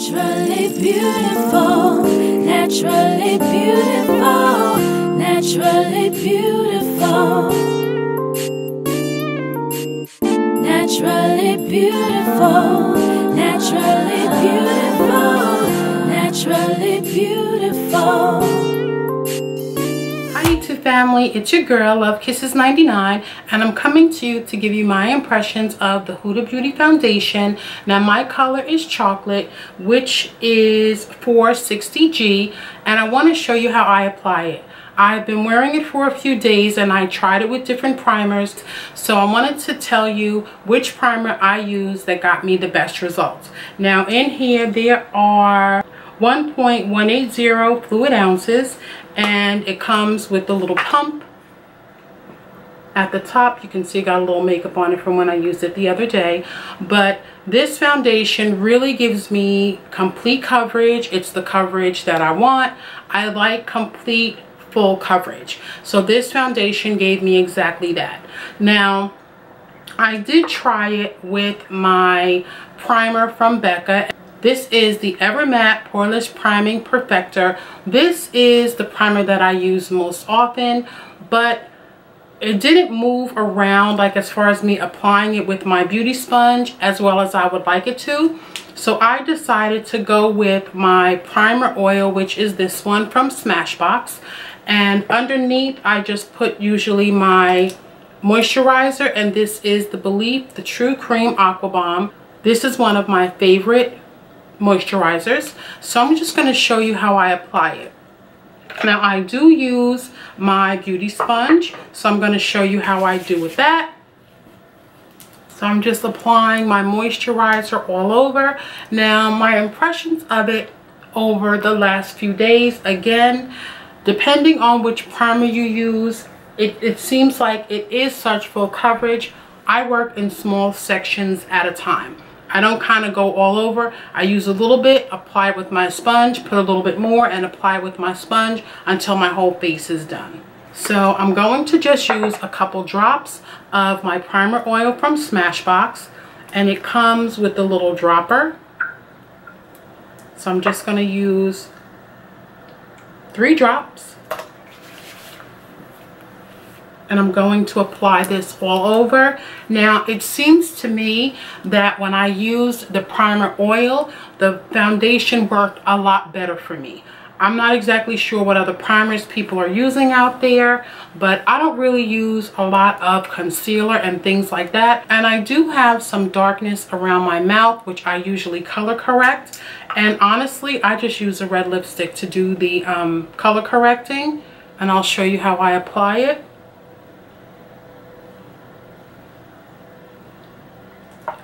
Naturally beautiful, naturally beautiful, naturally beautiful, naturally beautiful, naturally beautiful, naturally beautiful. Hi YouTube family, it's your girl Love Kisses 99, and I'm coming to you to give you my impressions of the Huda Beauty foundation. Now my color is chocolate, which is 460G, and I want to show you how I apply it. I've been wearing it for a few days and I tried it with different primers, so I wanted to tell you which primer I use that got me the best results. Now in here there are 1.180 fluid ounces, and it comes with the little pump at the top. You can see it got a little makeup on it from when I used it the other day. But this foundation really gives me complete coverage. It's the coverage that I want. I like complete full coverage, so this foundation gave me exactly that. Now I did try it with my primer from Becca. This is the Evermatte Poreless Priming Perfector. This is the primer that I use most often, but it didn't move around like as far as me applying it with my beauty sponge as well as I would like it to. So I decided to go with my primer oil, which is this one from Smashbox. And underneath I just put usually my moisturizer, and this is the Belif the True Cream Aqua Bomb. This is one of my favorite moisturizers, so I'm just going to show you how I apply it. Now I do use my beauty sponge, so I'm going to show you how I do with that. So I'm just applying my moisturizer all over. Now my impressions of it over the last few days, again, depending on which primer you use, it seems like it is such full coverage. I work in small sections at a time. I don't kind of go all over. I use a little bit, apply it with my sponge, put a little bit more, and apply it with my sponge until my whole face is done. So I'm going to just use a couple drops of my primer oil from Smashbox, and it comes with the little dropper. So I'm just going to use 3 drops. And I'm going to apply this all over. Now it seems to me that when I used the primer oil, the foundation worked a lot better for me. I'm not exactly sure what other primers people are using out there, but I don't really use a lot of concealer and things like that. And I do have some darkness around my mouth, which I usually color correct. And honestly, I just use a red lipstick to do the color correcting. And I'll show you how I apply it.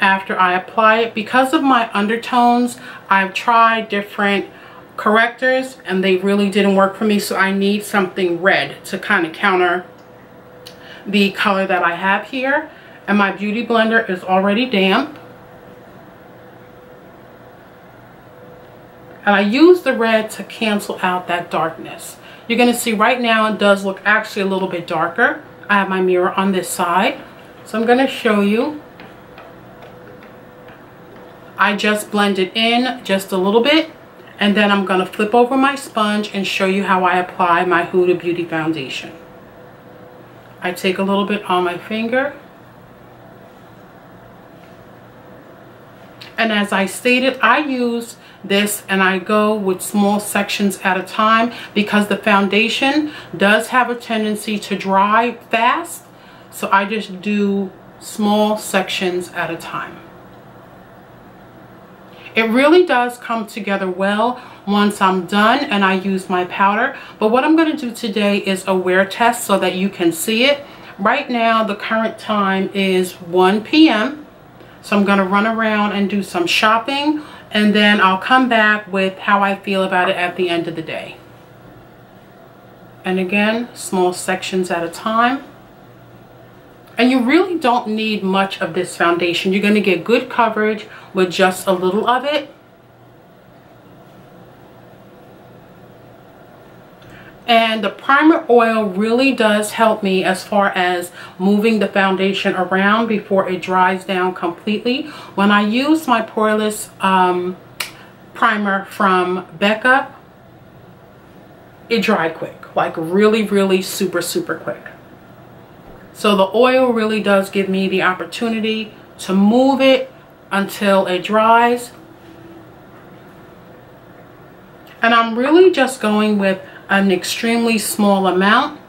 After I apply it, because of my undertones, I've tried different correctors and they really didn't work for me, so I need something red to kind of counter the color that I have here. And my beauty blender is already damp, and I use the red to cancel out that darkness. You're going to see right now it does look actually a little bit darker. I have my mirror on this side, so I'm going to show you. I just blend it in just a little bit, and then I'm going to flip over my sponge and show you how I apply my Huda Beauty foundation. I take a little bit on my finger, and as I stated, I use this and I go with small sections at a time because the foundation does have a tendency to dry fast, so I just do small sections at a time. It really does come together well once I'm done and I use my powder. But what I'm going to do today is a wear test so that you can see it. Right now the current time is 1 p.m. So I'm going to run around and do some shopping, and then I'll come back with how I feel about it at the end of the day. And again, small sections at a time. And you really don't need much of this foundation. You're going to get good coverage with just a little of it. And the primer oil really does help me as far as moving the foundation around before it dries down completely. When I use my Poreless primer from Becca, it dried quick, like really super quick. So the oil really does give me the opportunity to move it until it dries. And I'm really just going with an extremely small amount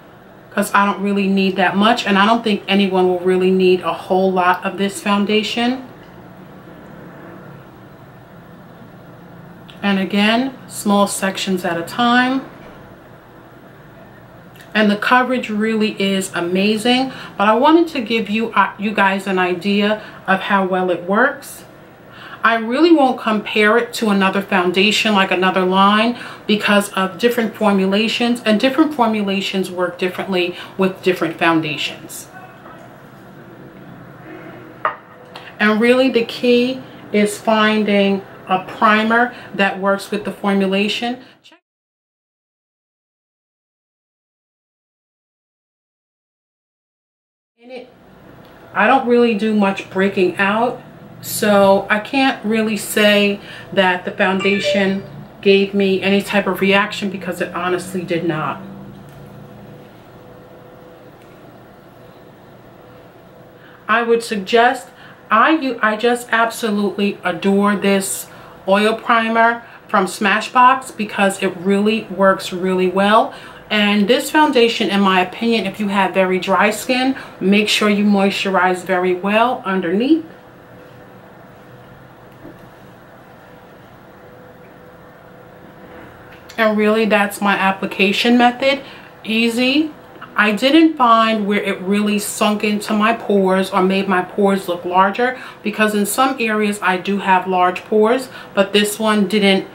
because I don't really need that much, and I don't think anyone will really need a whole lot of this foundation. And again, small sections at a time. And the coverage really is amazing, but I wanted to give you guys an idea of how well it works. I really won't compare it to another foundation, like another line, because of different formulations, and different formulations work differently with different foundations. And really the key is finding a primer that works with the formulation. In it, I don't really do much breaking out, so I can't really say that the foundation gave me any type of reaction, because it honestly did not. I would suggest, I just absolutely adore this oil primer from Smashbox because it really works really well. And this foundation, in my opinion, if you have very dry skin, make sure you moisturize very well underneath. And really, that's my application method. Easy. I didn't find where it really sunk into my pores or made my pores look larger, because in some areas I do have large pores, but this one didn't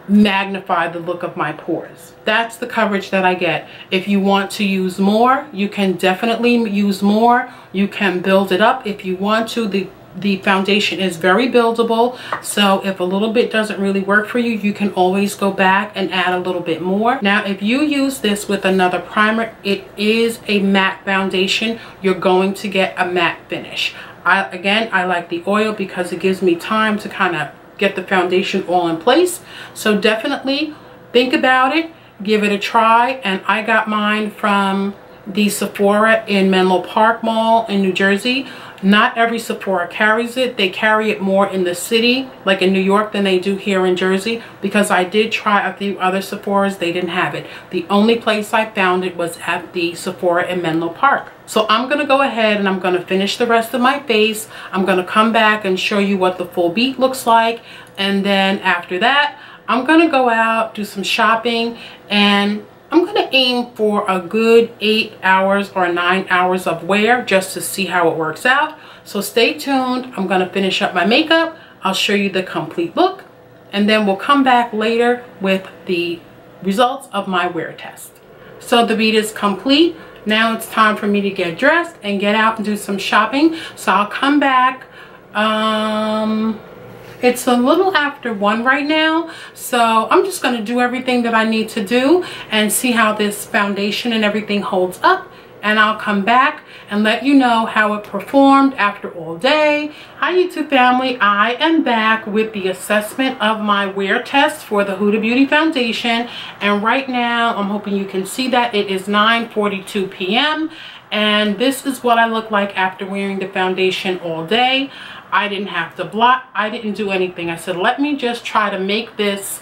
magnify the look of my pores. That's the coverage that I get. If you want to use more, you can definitely use more. You can build it up if you want to. The foundation is very buildable, so if a little bit doesn't really work for you, you can always go back and add a little bit more. Now, if you use this with another primer, it is a matte foundation. You're going to get a matte finish. Again, I like the oil because it gives me time to kind of get the foundation all in place. So definitely think about it, give it a try. And I got mine from the Sephora in Menlo Park Mall in New Jersey. Not every Sephora carries it. They carry it more in the city, like in New York, than they do here in Jersey, because I did try a few other Sephoras. They didn't have it. The only place I found it was at the Sephora in Menlo Park. So I'm going to go ahead and I'm going to finish the rest of my face. I'm going to come back and show you what the full beat looks like. And then after that, I'm going to go out, do some shopping, and I'm going to aim for a good 8 hours or 9 hours of wear just to see how it works out. So stay tuned. I'm going to finish up my makeup. I'll show you the complete look, and then we'll come back later with the results of my wear test. So the beat is complete. Now it's time for me to get dressed and get out and do some shopping. So I'll come back. It's a little after 1 right now, so I'm just going to do everything that I need to do and see how this foundation and everything holds up, and I'll come back and let you know how it performed after all day. Hi YouTube family, I am back with the assessment of my wear test for the Huda Beauty foundation, and right now I'm hoping you can see that it is 9:42 p.m. and this is what I look like after wearing the foundation all day. I didn't have to blot. I didn't do anything. I said, let me just try to make this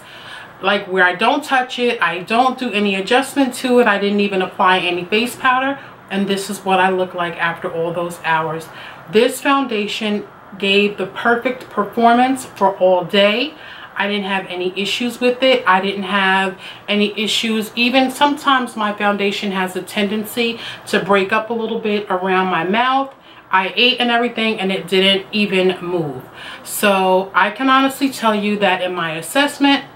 like where I don't touch it. I don't do any adjustment to it. I didn't even apply any face powder. And this is what I look like after all those hours. This foundation gave the perfect performance for all day. I didn't have any issues with it. I didn't have any issues. Even sometimes my foundation has a tendency to break up a little bit around my mouth. I ate and everything, and it didn't even move. So I can honestly tell you that in my assessment,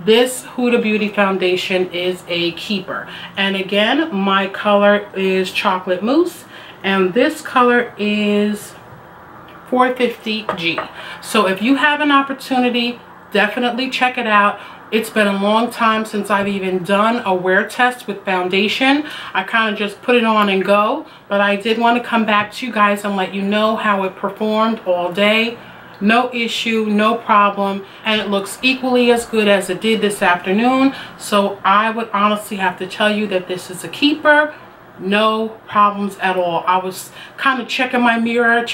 this Huda Beauty foundation is a keeper. And again, my color is Chocolate Mousse, and this color is 450G. So if you have an opportunity, definitely check it out. It's been a long time since I've even done a wear test with foundation. I kind of just put it on and go, but I did want to come back to you guys and let you know how it performed all day. no issue, no problem, and it looks equally as good as it did this afternoon. So I would honestly have to tell you that this is a keeper. No problems at all. I was kind of checking my mirror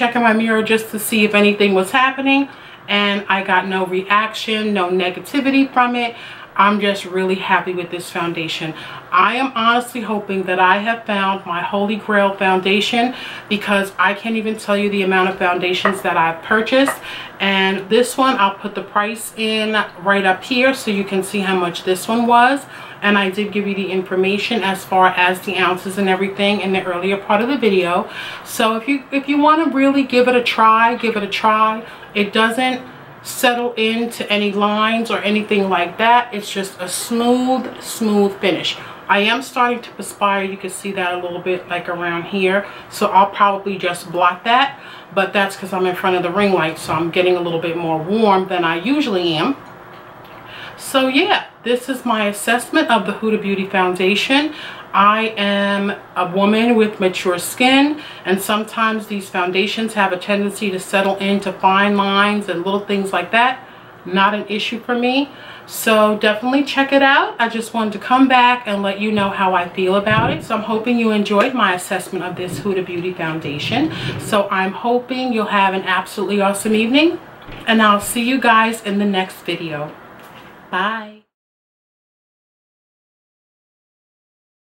just to see if anything was happening, and I got no reaction, no negativity from it. I'm just really happy with this foundation. I am honestly hoping that I have found my holy grail foundation, because I can't even tell you the amount of foundations that I've purchased. And this one, I'll put the price in right up here so you can see how much this one was. And I did give you the information as far as the ounces and everything in the earlier part of the video. So if you want to really give it a try, give it a try. It doesn't settle into any lines or anything like that. It's just a smooth finish. I am starting to perspire. You can see that a little bit like around here, so I'll probably just block that, but that's because I'm in front of the ring light, so I'm getting a little bit more warm than I usually am. So yeah, this is my assessment of the Huda Beauty foundation. I am a woman with mature skin, and sometimes these foundations have a tendency to settle into fine lines and little things like that. Not an issue for me. So definitely check it out. I just wanted to come back and let you know how I feel about it. So I'm hoping you enjoyed my assessment of this Huda Beauty foundation. So I'm hoping you'll have an absolutely awesome evening, and I'll see you guys in the next video. Bye.